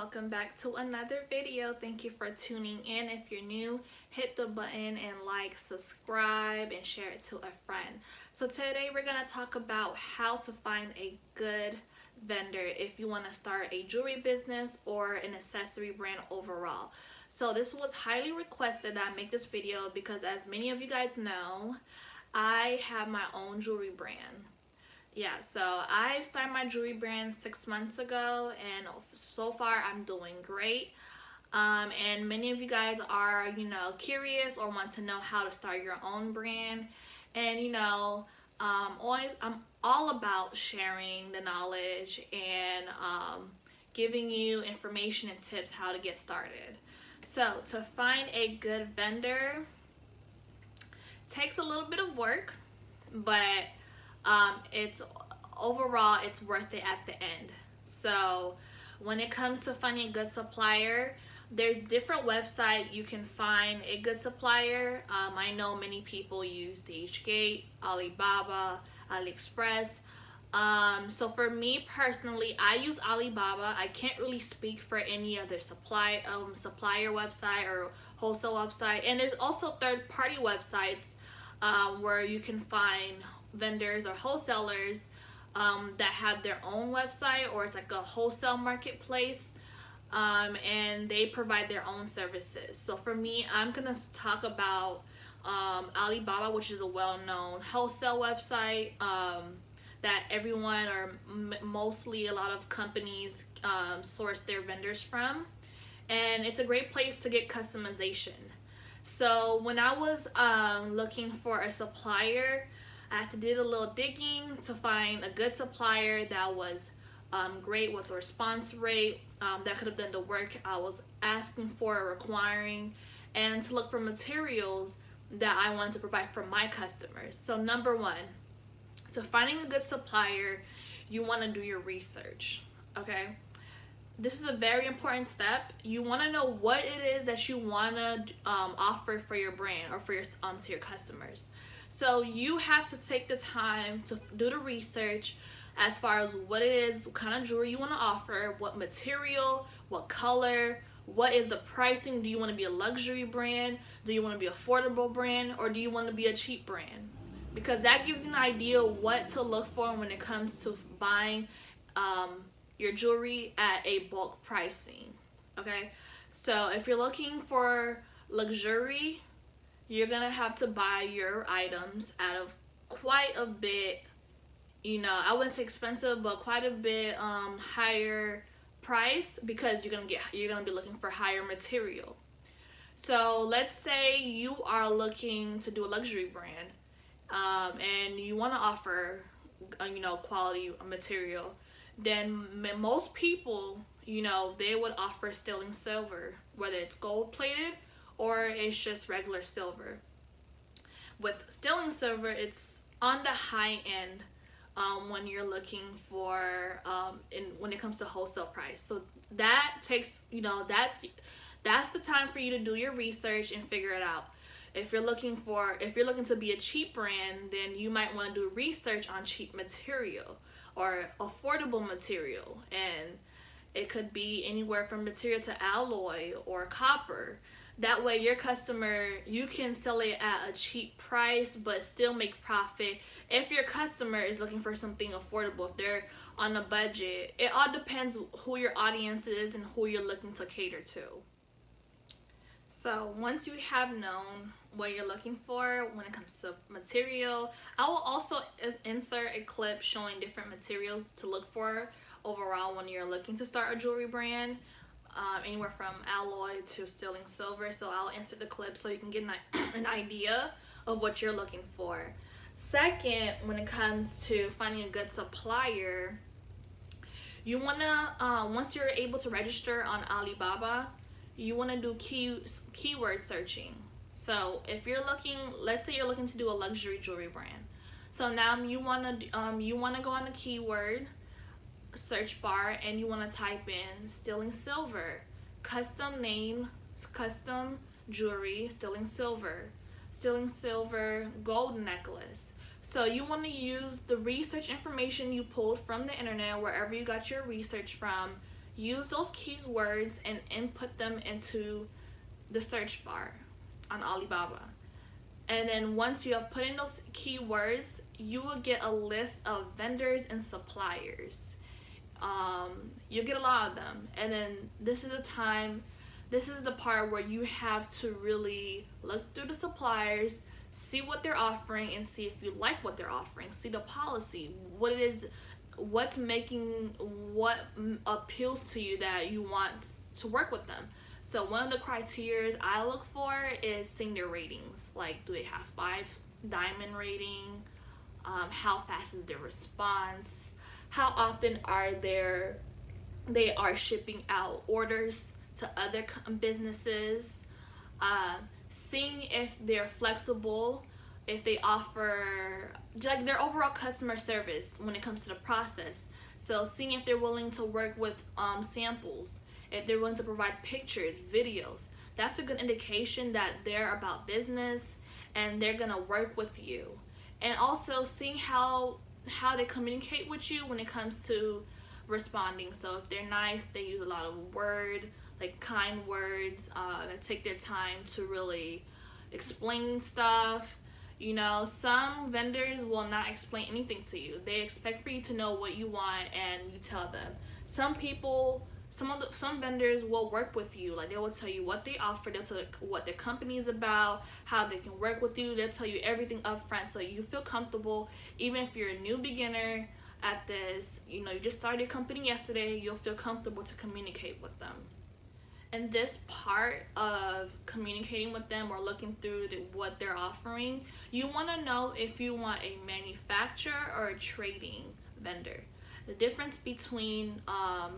welcome back to another video. Thank you for tuning in. If you're new, hit the button and like, subscribe, and share it to a friend. So today we're going to talk about how to find a good vendor if you want to start a jewelry business or an accessory brand overall. So this was highly requested that I make this video because, as many of you guys know, I have my own jewelry brand. Yeah, so I started my jewelry brand 6 months ago, and so far I'm doing great. And many of you guys are, curious or want to know how to start your own brand. And I'm all about sharing the knowledge and giving you information and tips how to get started. So to find a good vendor takes a little bit of work, but it's worth it at the end. So when it comes to finding a good supplier, there's different websites you can find a good supplier. I know many people use DHgate, Alibaba, AliExpress. So for me personally, I use Alibaba. I can't really speak for any other supplier website or wholesale website. And there's also third-party websites where you can find vendors or wholesalers that have their own website, or it's like a wholesale marketplace, and they provide their own services. So for me, I'm gonna talk about Alibaba, which is a well-known wholesale website that everyone, or mostly a lot of companies, source their vendors from, and it's a great place to get customization. So when I was looking for a supplier, I had to do a little digging to find a good supplier that was great with a response rate, that could have done the work I was asking for or requiring, and to look for materials that I wanted to provide for my customers. So number one, to finding a good supplier, you want to do your research, okay? This is a very important step. You want to know what it is that you want to offer for your brand or for your to your customers. So you have to take the time to do the research as far as what it is, what kind of jewelry you want to offer, what material, what color, what is the pricing. Do you want to be a luxury brand? Do you want to be an affordable brand? Or do you want to be a cheap brand? Because that gives you an idea what to look for when it comes to buying your jewelry at a bulk pricing, okay? So if you're looking for luxury, you're gonna have to buy your items out of quite a bit, I wouldn't say expensive, but quite a bit higher price, because you're gonna be looking for higher material. So let's say you are looking to do a luxury brand, and you want to offer quality material. Then most people, they would offer sterling silver, whether it's gold plated or it's just regular silver. With sterling silver, it's on the high end when you're looking for when it comes to wholesale price. So that takes, that's the time for you to do your research and figure it out. If you're looking to be a cheap brand, then you might want to do research on cheap material or affordable material, and it could be anywhere from material to alloy or copper. That way your customer, you can sell it at a cheap price but still make profit if your customer is looking for something affordable, if they're on a budget. It all depends who your audience is and who you're looking to cater to. So once you have known what you're looking for when it comes to material, I will also insert a clip showing different materials to look for overall when you're looking to start a jewelry brand, anywhere from alloy to sterling silver. So I'll insert the clip so you can get an idea of what you're looking for. Second, when it comes to finding a good supplier, you want to, once you're able to register on Alibaba, you want to do keyword searching. So if you're looking, let's say you're looking to do a luxury jewelry brand. So now you want to go on the keyword search bar and you want to type in sterling silver, custom name, custom jewelry, sterling silver gold necklace. So you want to use the research information you pulled from the internet, wherever you got your research from. use those keywords and input them into the search bar on Alibaba. And then once you have put in those keywords, you will get a list of vendors and suppliers. You'll get a lot of them. And then this is the part where you have to really look through the suppliers, see what they're offering, and see if you like what they're offering. See the policy, what it is, what appeals to you that you want to work with them. So one of the criteria I look for is seeing their ratings. Like, do they have 5 diamond rating? How fast is their response? How often they are shipping out orders to other businesses? Seeing if they're flexible, if they offer like their overall customer service when it comes to the process. So seeing if they're willing to work with samples, if they're willing to provide pictures, videos. That's a good indication that they're about business and they're gonna work with you. And also seeing how they communicate with you when it comes to responding. So if they're nice, they use a lot of kind words, that take their time to really explain stuff. Some vendors will not explain anything to you. They expect for you to know what you want and you tell them. Some vendors will work with you. Like, they will tell you what they offer, they'll tell you what their company is about, how they can work with you. They'll tell you everything up front so you feel comfortable. Even if you're a new beginner at this, you just started your company yesterday, you'll feel comfortable to communicate with them. And this part of communicating with them or looking through what they're offering, you want to know if you want a manufacturer or a trading vendor. The difference between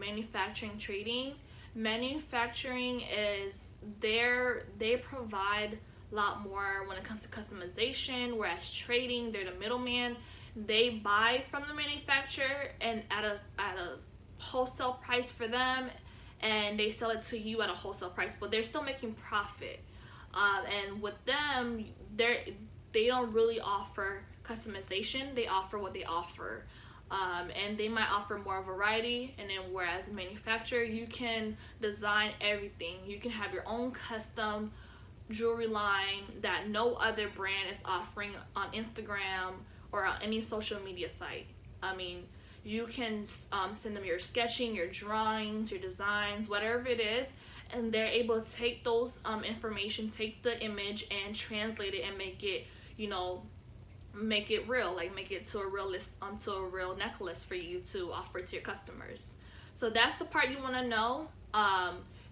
manufacturing and trading: manufacturing is they provide a lot more when it comes to customization, whereas trading, they're the middleman. They buy from the manufacturer and at a wholesale price for them, and they sell it to you at a wholesale price, but they're still making profit. And with them, they don't really offer customization. They offer what they offer. And they might offer more variety, and then whereas a manufacturer, you can design everything. You can have your own custom jewelry line that no other brand is offering on Instagram or on any social media site. You can send them your sketching, your drawings, your designs, whatever it is, and they're able to take those information, take the image and translate it and make it, make it real, like make it to a real necklace for you to offer to your customers. So that's the part you want to know.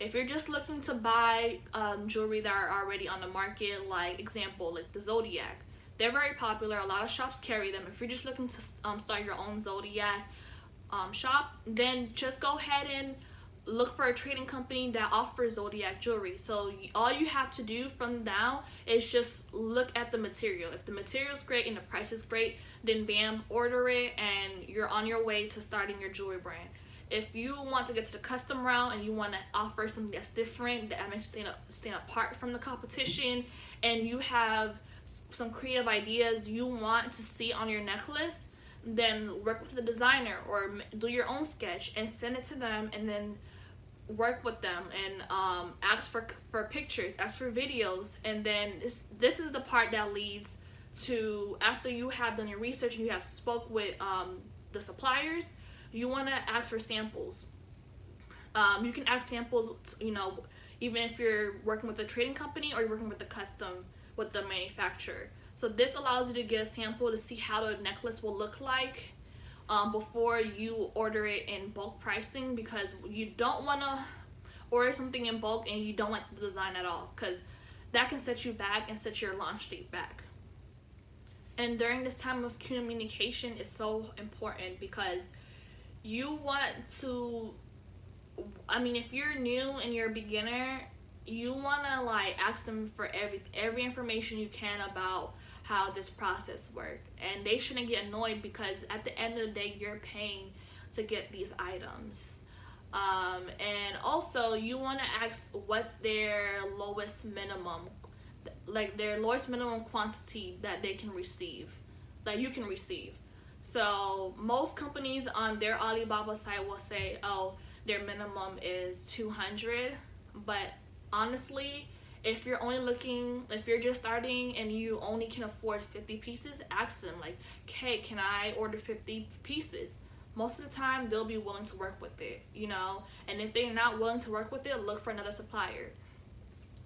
If you're just looking to buy jewelry that are already on the market, like the Zodiac, they're very popular. A lot of shops carry them. If you're just looking to start your own Zodiac shop, then just go ahead and look for a trading company that offers Zodiac jewelry. So all you have to do from now is just look at the material. If the material is great and the price is great, then bam, order it and you're on your way to starting your jewelry brand. If you want to get to the custom route and you want to offer something that's different, that makes you stand apart from the competition, and you have some creative ideas you want to see on your necklace, then work with the designer or do your own sketch and send it to them, and then work with them and ask for pictures, ask for videos. And then this is the part that leads to, after you have done your research and you have spoke with the suppliers, you want to ask for samples. You can ask samples, even if you're working with a trading company or you're working with the manufacturer. So this allows you to get a sample to see how the necklace will look like before you order it in bulk pricing, because you don't want to order something in bulk and you don't like the design at all, because that can set you back and set your launch date back. And during this time of communication is so important, because you want to, if you're new and you're a beginner, you want to ask them for every information you can about how this process works. And they shouldn't get annoyed, because at the end of the day, you're paying to get these items. And also you want to ask what's their lowest minimum, their lowest minimum quantity that they can receive, that you can receive. So most companies on their Alibaba site will say, oh, their minimum is 200. But honestly, if you're just starting and you only can afford 50 pieces, ask them like, hey, can I order 50 pieces? Most of the time they'll be willing to work with it, and if they're not willing to work with it, look for another supplier.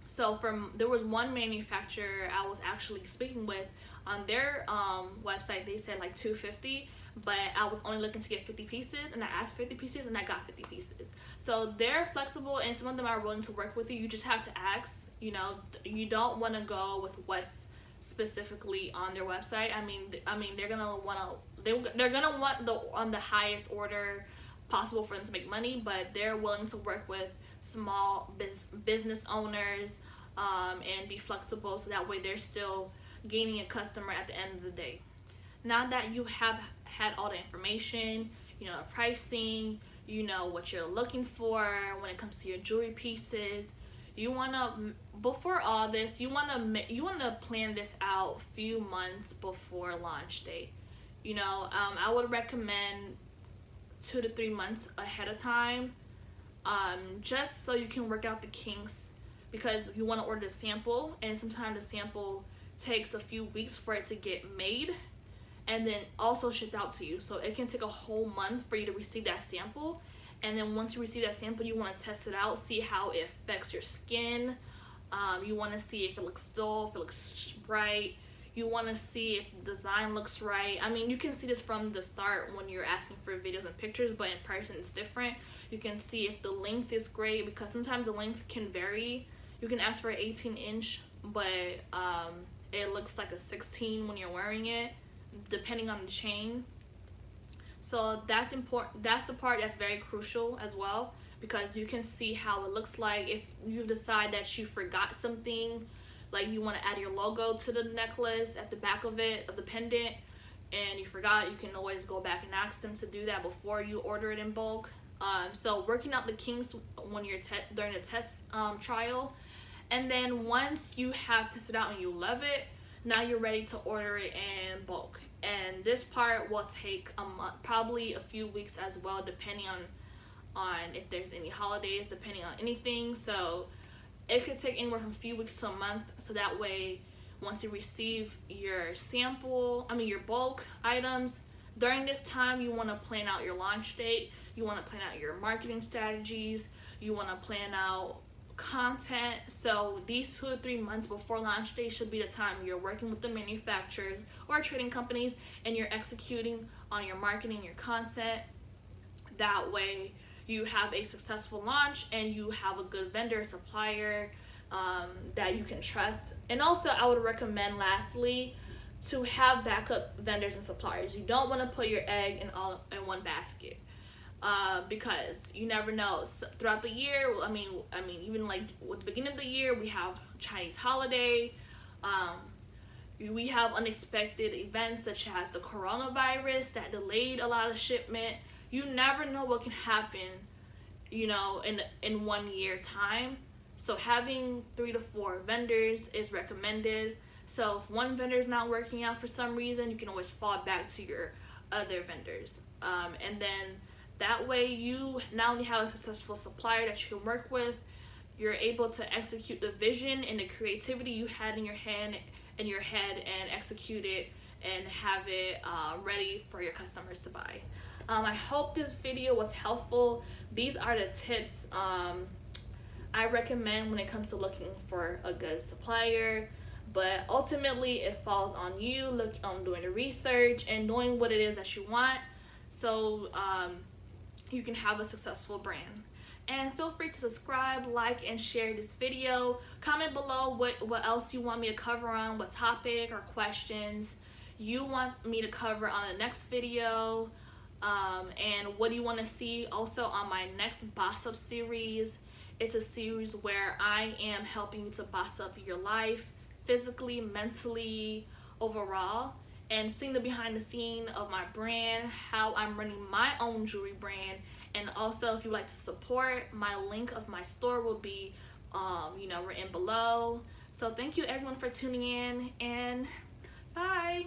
So there was one manufacturer I was actually speaking with. On their website they said like 250, but I was only looking to get 50 pieces, and I asked 50 pieces and I got 50 pieces. So they're flexible, and some of them are willing to work with you. You just have to ask. You don't want to go with what's specifically on their website. I mean they're gonna want the highest order possible for them to make money, but they're willing to work with small business owners, and be flexible, so that way they're still gaining a customer at the end of the day. Now that you have had all the information, the pricing, what you're looking for when it comes to your jewelry pieces, before all this, you want to plan this out a few months before launch date. I would recommend 2 to 3 months ahead of time, just so you can work out the kinks, because you want to order the sample, and sometimes the sample takes a few weeks for it to get made and then also shipped out to you. So it can take a whole month for you to receive that sample, and then once you receive that sample, you want to test it out, see how it affects your skin. You want to see if it looks dull, if it looks bright. You want to see if the design looks right. I mean, you can see this from the start when you're asking for videos and pictures, but in person it's different. You can see if the length is great, because sometimes the length can vary. You can ask for an 18-inch, but it looks like a 16 when you're wearing it, depending on the chain. So that's important. That's the part that's very crucial as well, because you can see how it looks like. If you decide that you forgot something, like you want to add your logo to the necklace at the back of it, of the pendant, and you forgot, you can always go back and ask them to do that before you order it in bulk. So working out the kinks when you're during the test trial, and then once you have tested out and you love it, now you're ready to order it in bulk. And this part will take a month, probably a few weeks as well, depending on if there's any holidays, depending on anything. So it could take anywhere from a few weeks to a month. So that way, once you receive your your bulk items, during this time you want to plan out your launch date. You want to plan out your marketing strategies. You want to plan out content. So these 2 to 3 months before launch day should be the time you're working with the manufacturers or trading companies, and you're executing on your marketing, your content. That way you have a successful launch, and you have a good vendor, supplier, that you can trust. And also, I would recommend, lastly, to have backup vendors and suppliers. You don't want to put your egg in one basket, because you never know. So throughout the year, even like with the beginning of the year, we have Chinese holiday. We have unexpected events such as the coronavirus that delayed a lot of shipment. You never know what can happen, in 1 year time. So having 3 to 4 vendors is recommended. So if one vendor is not working out for some reason, you can always fall back to your other vendors. And then that way you not only have a successful supplier that you can work with, you're able to execute the vision and the creativity you had in your head and execute it and have it ready for your customers to buy. I hope this video was helpful. These are the tips I recommend when it comes to looking for a good supplier, but ultimately it falls on you. Doing the research and knowing what it is that you want, so you can have a successful brand. And feel free to subscribe, like, and share this video. Comment below what else you want me to cover on, what topic or questions you want me to cover on the next video. And what do you want to see also on my next Boss Up series. It's a series where I am helping you to boss up your life, physically, mentally, overall, and seeing the behind the scene of my brand, how I'm running my own jewelry brand. And also, if you'd like to support, my link of my store will be written below. So thank you everyone for tuning in, and bye.